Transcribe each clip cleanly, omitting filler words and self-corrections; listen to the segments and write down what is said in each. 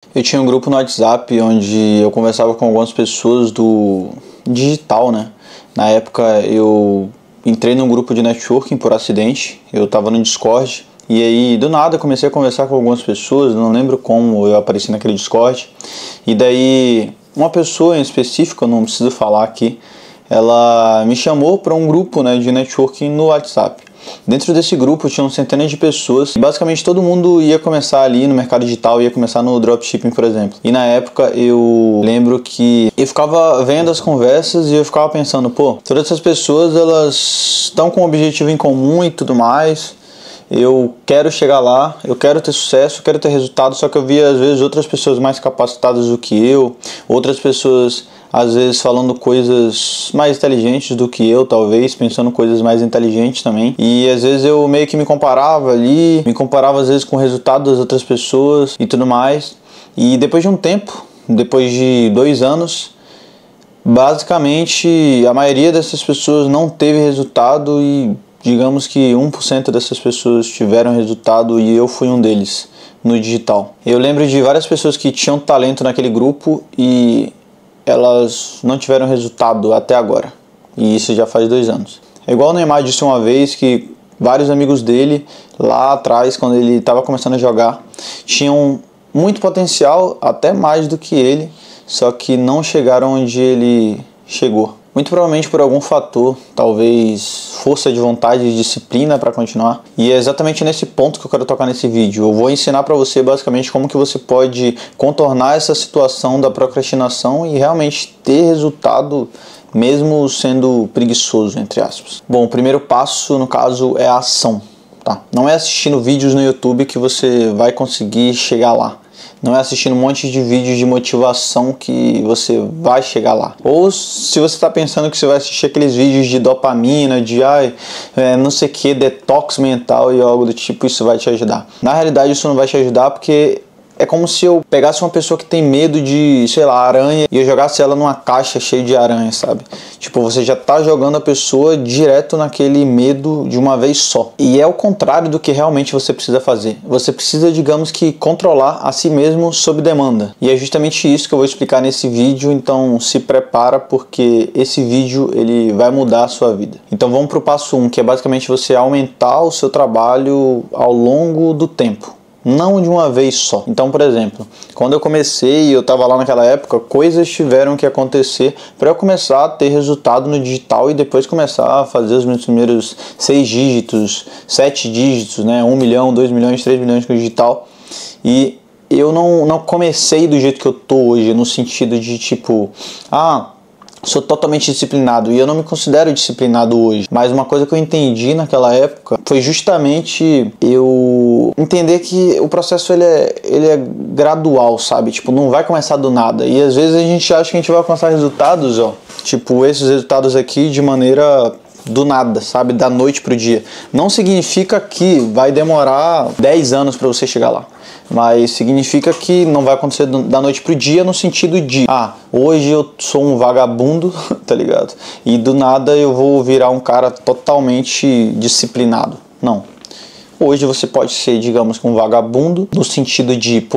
Eu tinha um grupo no WhatsApp onde eu conversava com algumas pessoas do digital, né? Na época eu entrei num grupo de networking por acidente, eu estava no Discord e aí do nada eu comecei a conversar com algumas pessoas, não lembro como eu apareci naquele Discord. E daí uma pessoa em específico, eu não preciso falar aqui, ela me chamou para um grupo, né, de networking no WhatsApp. Dentro desse grupo tinham centenas de pessoas e basicamente todo mundo ia começar ali no mercado digital, ia começar no dropshipping, por exemplo. E na época eu lembro que eu ficava vendo as conversas e eu ficava pensando, pô, todas essas pessoas elas estão com um objetivo em comum e tudo mais. Eu quero chegar lá, eu quero ter sucesso, eu quero ter resultado, só que eu via às vezes outras pessoas mais capacitadas do que eu, outras pessoas às vezes falando coisas mais inteligentes do que eu, talvez, pensando coisas mais inteligentes também. E às vezes eu meio que me comparava ali, me comparava às vezes com o resultado das outras pessoas e tudo mais. E depois de um tempo, depois de 2 anos, basicamente a maioria dessas pessoas não teve resultado e digamos que 1% dessas pessoas tiveram resultado e eu fui um deles no digital. Eu lembro de várias pessoas que tinham talento naquele grupo e elas não tiveram resultado até agora, e isso já faz 2 anos. É igual o Neymar disse uma vez que vários amigos dele, lá atrás, quando ele estava começando a jogar, tinham muito potencial, até mais do que ele, só que não chegaram onde ele chegou. Muito provavelmente por algum fator, talvez força de vontade e disciplina para continuar. E é exatamente nesse ponto que eu quero tocar nesse vídeo. Eu vou ensinar para você basicamente como que você pode contornar essa situação da procrastinação e realmente ter resultado mesmo sendo preguiçoso, entre aspas. Bom, o primeiro passo no caso é a ação, tá? Não é assistindo vídeos no YouTube que você vai conseguir chegar lá. Não é assistindo um monte de vídeos de motivação que você vai chegar lá. Ou se você está pensando que você vai assistir aqueles vídeos de dopamina, de não sei o que, detox mental e algo do tipo, isso vai te ajudar. Na realidade isso não vai te ajudar porque é como se eu pegasse uma pessoa que tem medo de, sei lá, aranha e eu jogasse ela numa caixa cheia de aranha, sabe? Tipo, você já tá jogando a pessoa direto naquele medo de uma vez só. E é o contrário do que realmente você precisa fazer. Você precisa, digamos que, controlar a si mesmo sob demanda. E é justamente isso que eu vou explicar nesse vídeo, então se prepara porque esse vídeo ele vai mudar a sua vida. Então vamos pro passo 1, que é basicamente você aumentar o seu trabalho ao longo do tempo. Não de uma vez só. Então, por exemplo, quando eu comecei e eu estava lá naquela época, coisas tiveram que acontecer para eu começar a ter resultado no digital e depois começar a fazer os meus primeiros 6 dígitos, 7 dígitos, né? 1 milhão, 2 milhões, 3 milhões com o digital. E eu não comecei do jeito que eu tô hoje, no sentido de tipo, sou totalmente disciplinado e eu não me considero disciplinado hoje, mas uma coisa que eu entendi naquela época foi justamente eu entender que o processo ele é gradual, sabe? Tipo, não vai começar do nada e às vezes a gente acha que a gente vai alcançar resultados, tipo esses resultados aqui de maneira do nada, sabe? Da noite pro dia. Não significa que vai demorar 10 anos para você chegar lá. Mas significa que não vai acontecer da noite pro dia no sentido de hoje eu sou um vagabundo, tá ligado? E do nada eu vou virar um cara totalmente disciplinado. Não. Hoje você pode ser, digamos, um vagabundo, no sentido de,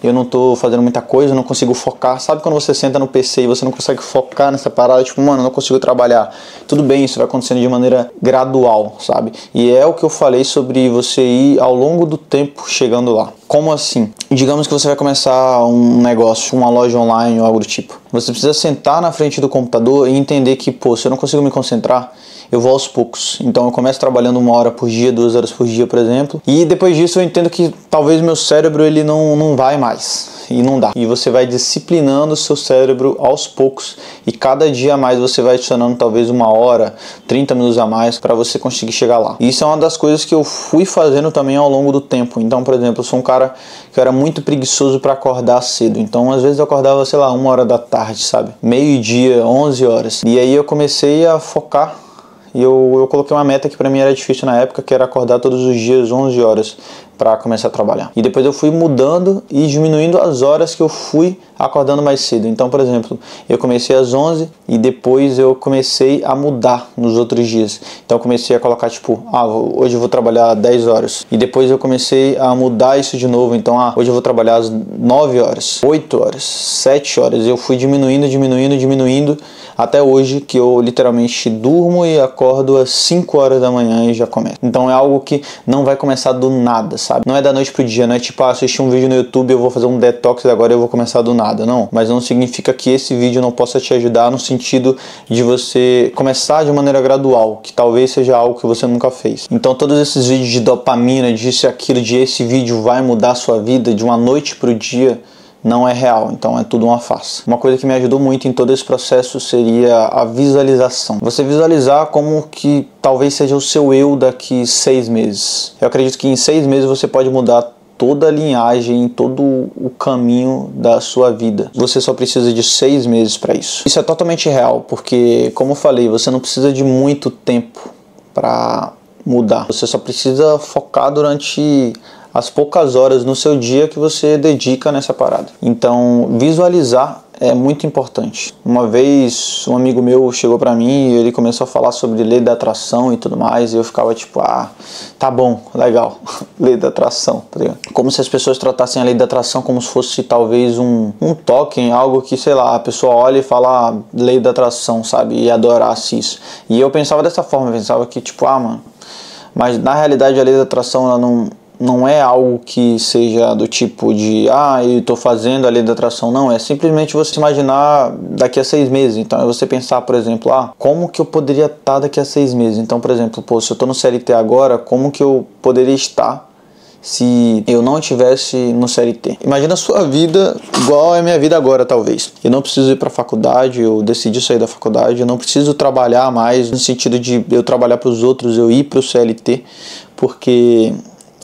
eu não tô fazendo muita coisa, eu não consigo focar. Sabe quando você senta no PC e você não consegue focar nessa parada? Tipo, mano, eu não consigo trabalhar. Tudo bem, isso vai acontecendo de maneira gradual, sabe? E é o que eu falei sobre você ir ao longo do tempo chegando lá. Como assim? Digamos que você vai começar um negócio, uma loja online ou algo do tipo. Você precisa sentar na frente do computador e entender que, se eu não consigo me concentrar, eu vou aos poucos. Então eu começo trabalhando 1 hora por dia, 2 horas por dia, por exemplo. E depois disso eu entendo que talvez meu cérebro ele não vai mais. E não dá. E você vai disciplinando o seu cérebro aos poucos. E cada dia a mais você vai adicionando talvez 1 hora, 30 minutos a mais para você conseguir chegar lá. E isso é uma das coisas que eu fui fazendo também ao longo do tempo. Então, por exemplo, eu sou um cara que era muito preguiçoso para acordar cedo. Então, às vezes eu acordava, 1 hora da tarde, sabe? Meio-dia, 11 horas. E aí eu comecei a focar. E eu coloquei uma meta que para mim era difícil na época, que era acordar todos os dias 11 horas para começar a trabalhar. E depois eu fui mudando e diminuindo as horas que eu fui acordando mais cedo. Então, por exemplo, eu comecei às 11 e depois eu comecei a mudar nos outros dias. Então eu comecei a colocar tipo, hoje eu vou trabalhar 10 horas. E depois eu comecei a mudar isso de novo. Então, hoje eu vou trabalhar às 9 horas, 8 horas, 7 horas. Eu fui diminuindo até hoje, que eu literalmente durmo e acordo às 5 horas da manhã e já começo. Então é algo que não vai começar do nada, sabe? Não é da noite pro dia, não é tipo, assistir um vídeo no YouTube, eu vou fazer um detox e agora eu vou começar do nada, não. Mas não significa que esse vídeo não possa te ajudar no sentido de você começar de maneira gradual, que talvez seja algo que você nunca fez. Então todos esses vídeos de dopamina, disso e aquilo, de esse vídeo vai mudar a sua vida de uma noite pro dia, não é real, então é tudo uma farsa. Uma coisa que me ajudou muito em todo esse processo seria a visualização. Você visualizar como que talvez seja o seu eu daqui 6 meses. Eu acredito que em 6 meses você pode mudar toda a linhagem, todo o caminho da sua vida. Você só precisa de 6 meses para isso. Isso é totalmente real, porque, como eu falei, você não precisa de muito tempo para mudar. Você só precisa focar durante as poucas horas no seu dia que você dedica nessa parada. Então, visualizar é muito importante. Uma vez, um amigo meu chegou pra mim e ele começou a falar sobre lei da atração e tudo mais, e eu ficava tipo, tá bom, legal, lei da atração, tá ligado? Como se as pessoas tratassem a lei da atração como se fosse talvez um token, algo que, sei lá, a pessoa olha e fala, lei da atração, sabe? E adorasse isso. E eu pensava dessa forma, eu pensava que tipo, mano, mas na realidade a lei da atração, ela não é algo que seja do tipo de, eu tô fazendo a lei da atração. Não, é simplesmente você imaginar daqui a 6 meses. Então é você pensar, por exemplo, como que eu poderia estar daqui a 6 meses? Então, por exemplo, se eu tô no CLT agora, como que eu poderia estar se eu não estivesse no CLT? Imagina a sua vida igual é a minha vida agora, talvez. Eu não preciso ir para a faculdade, eu decidi sair da faculdade, eu não preciso trabalhar mais no sentido de eu trabalhar para os outros, eu ir para o CLT, porque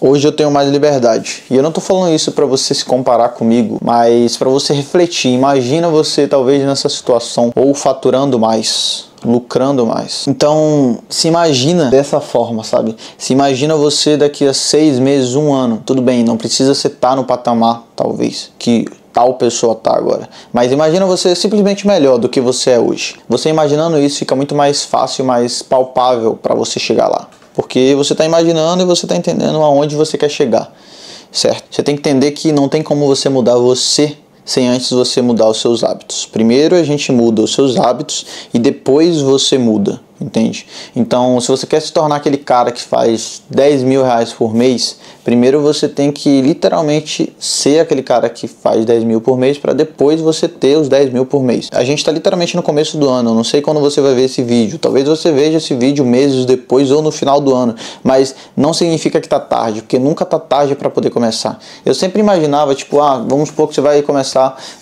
hoje eu tenho mais liberdade. E eu não tô falando isso para você se comparar comigo, mas para você refletir. Imagina você talvez nessa situação, ou faturando mais, lucrando mais. Então, se imagina dessa forma, sabe? Se imagina você daqui a 6 meses, 1 ano. Tudo bem, não precisa você estar no patamar, talvez, que tal pessoa tá agora. Mas imagina você simplesmente melhor do que você é hoje. Você imaginando isso fica muito mais fácil, mais palpável para você chegar lá. Porque você está imaginando e você está entendendo aonde você quer chegar, certo? Você tem que entender que não tem como você mudar você sem antes você mudar os seus hábitos. Primeiro a gente muda os seus hábitos e depois você muda, entende? Então, se você quer se tornar aquele cara que faz 10 mil reais por mês, primeiro você tem que literalmente ser aquele cara que faz 10 mil por mês para depois você ter os 10 mil por mês. A gente está literalmente no começo do ano, eu não sei quando você vai ver esse vídeo, talvez você veja esse vídeo meses depois ou no final do ano, mas não significa que tá tarde, porque nunca tá tarde para poder começar. Eu sempre imaginava, tipo, vamos supor que você vai começar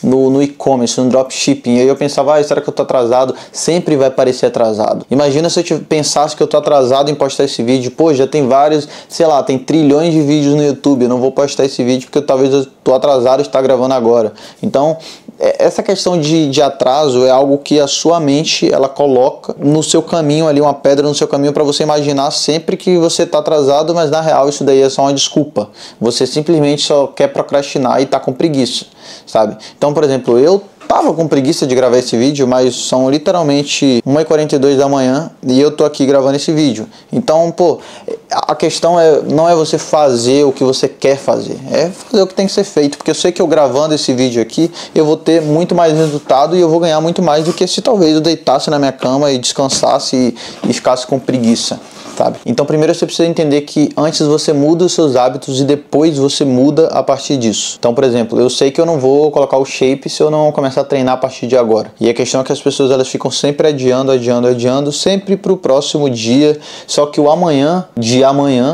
no e-commerce, no dropshipping, e aí eu pensava, será que eu tô atrasado? Sempre vai parecer atrasado. Imagina se eu pensasse que eu tô atrasado em postar esse vídeo, já tem vários, sei lá, tem trilhões de vídeos no YouTube, eu não vou postar esse vídeo porque talvez eu tô atrasado e está gravando agora. Então, essa questão de atraso é algo que a sua mente, ela coloca no seu caminho ali, uma pedra no seu caminho para você imaginar sempre que você tá atrasado, mas na real isso daí é só uma desculpa. Você simplesmente só quer procrastinar e tá com preguiça, sabe? Então, por exemplo, eu tava com preguiça de gravar esse vídeo, mas são literalmente 1h42 da manhã e eu tô aqui gravando esse vídeo. Então, a questão não é você fazer o que você quer fazer, é fazer o que tem que ser feito, porque eu sei que eu gravando esse vídeo aqui, eu vou ter muito mais resultado e eu vou ganhar muito mais do que se talvez eu deitasse na minha cama e descansasse e ficasse com preguiça, sabe? Então, primeiro você precisa entender que antes você muda os seus hábitos e depois você muda a partir disso. Então, por exemplo, eu sei que eu não vou colocar o shape se eu não começar a treinar a partir de agora. E a questão é que as pessoas elas ficam sempre adiando, sempre pro próximo dia. Só que o amanhã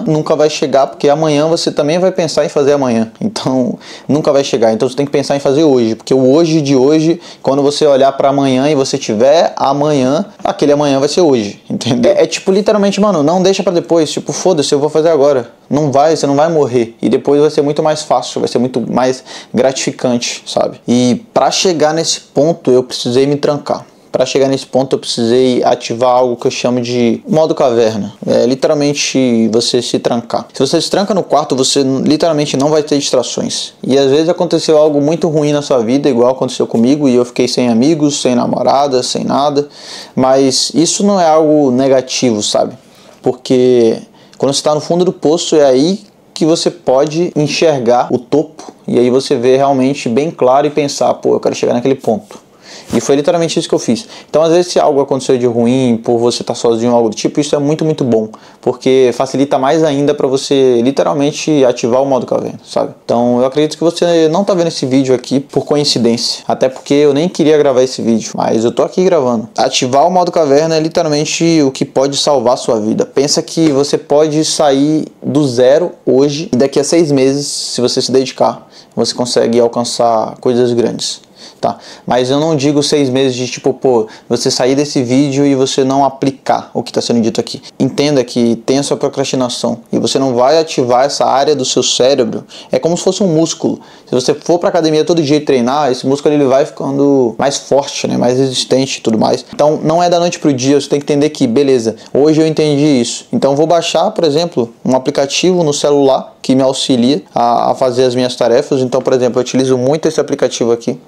nunca vai chegar, porque amanhã você também vai pensar em fazer amanhã. Então, nunca vai chegar. Então, você tem que pensar em fazer hoje, porque o hoje de hoje, quando você olhar para amanhã e você tiver amanhã, aquele amanhã vai ser hoje, entendeu? É tipo literalmente, mano, não deixa para depois, tipo, foda-se, eu vou fazer agora. Você não vai morrer. E depois vai ser muito mais fácil, vai ser muito mais gratificante, sabe? E para chegar nesse ponto, eu precisei me trancar. Para chegar nesse ponto eu precisei ativar algo que eu chamo de modo caverna. É literalmente você se trancar. Se você se tranca no quarto, você literalmente não vai ter distrações. E às vezes aconteceu algo muito ruim na sua vida, igual aconteceu comigo, e eu fiquei sem amigos, sem namorada, sem nada. Mas isso não é algo negativo, sabe? Porque quando você está no fundo do poço, é aí que você pode enxergar o topo. E aí você vê realmente bem claro e pensar, pô, eu quero chegar naquele ponto. E foi literalmente isso que eu fiz. Então, às vezes, se algo aconteceu de ruim por você estar sozinho ou algo do tipo, isso é muito, muito bom. Porque facilita mais ainda para você, literalmente, ativar o modo caverna, sabe? Então, eu acredito que você não tá vendo esse vídeo aqui por coincidência. Até porque eu nem queria gravar esse vídeo, mas eu tô aqui gravando. Ativar o modo caverna é literalmente o que pode salvar a sua vida. Pensa que você pode sair do zero hoje e daqui a 6 meses, se você se dedicar, você consegue alcançar coisas grandes. Tá? Mas eu não digo 6 meses de tipo, pô, você sair desse vídeo e você não aplicar o que está sendo dito aqui. Entenda que tem a sua procrastinação e você não vai ativar essa área do seu cérebro. É como se fosse um músculo. Se você for pra academia todo dia treinar, esse músculo ele vai ficando mais forte, né? Mais resistente e tudo mais. Então não é da noite pro dia, você tem que entender que, beleza, hoje eu entendi isso. Então eu vou baixar, por exemplo, um aplicativo no celular que me auxilia a fazer as minhas tarefas. Então, por exemplo, eu utilizo muito esse aplicativo aqui,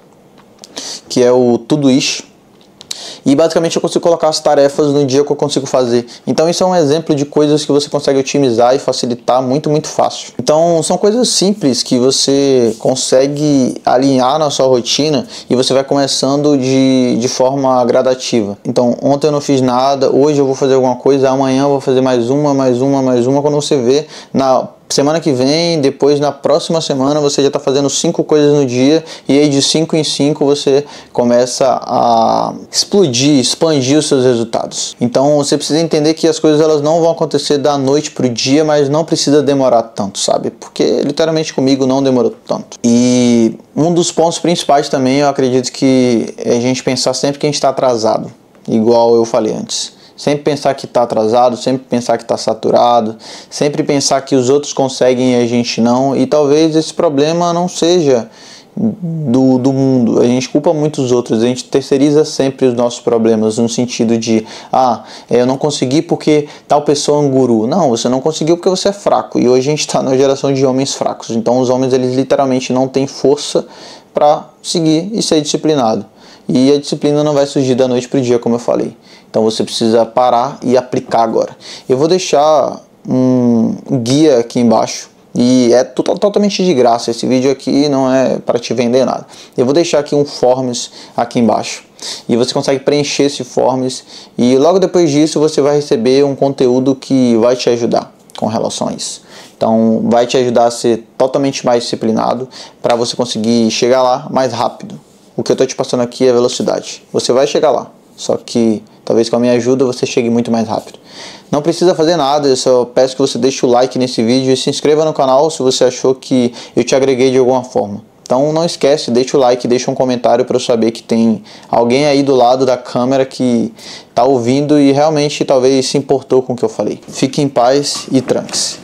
que é o Todoist, e basicamente eu consigo colocar as tarefas no dia que eu consigo fazer. Então isso é um exemplo de coisas que você consegue otimizar e facilitar muito, muito fácil. Então são coisas simples que você consegue alinhar na sua rotina e você vai começando de forma gradativa. Então ontem eu não fiz nada, hoje eu vou fazer alguma coisa, amanhã eu vou fazer mais uma. Quando você vê, na semana que vem, depois na próxima semana você já está fazendo 5 coisas no dia, e aí de 5 em 5 você começa a expandir os seus resultados. Então você precisa entender que as coisas elas não vão acontecer da noite pro dia, mas não precisa demorar tanto, sabe? Porque literalmente comigo não demorou tanto. E um dos pontos principais também, eu acredito que é a gente pensar sempre que a gente está atrasado, igual eu falei antes. Sempre pensar que está atrasado, sempre pensar que está saturado, sempre pensar que os outros conseguem e a gente não. E talvez esse problema não seja do mundo. A gente culpa muito os outros, a gente terceiriza sempre os nossos problemas no sentido de eu não consegui porque tal pessoa é um guru. Não, você não conseguiu porque você é fraco. E hoje a gente está na geração de homens fracos. Então os homens eles literalmente não têm força para seguir e ser disciplinado. E a disciplina não vai surgir da noite para o dia, como eu falei. Então você precisa parar e aplicar agora. Eu vou deixar um guia aqui embaixo. E é totalmente de graça. Esse vídeo aqui não é para te vender nada. Eu vou deixar aqui um forms aqui embaixo. E você consegue preencher esse forms. E logo depois disso você vai receber um conteúdo que vai te ajudar com relação a isso. Então vai te ajudar a ser totalmente mais disciplinado para você conseguir chegar lá mais rápido. O que eu estou te passando aqui é velocidade. Você vai chegar lá, só que talvez com a minha ajuda você chegue muito mais rápido. Não precisa fazer nada, eu só peço que você deixe o like nesse vídeo e se inscreva no canal se você achou que eu te agreguei de alguma forma. Então não esquece, deixa o like, deixa um comentário para eu saber que tem alguém aí do lado da câmera que está ouvindo e realmente talvez se importou com o que eu falei. Fique em paz e tranque-se.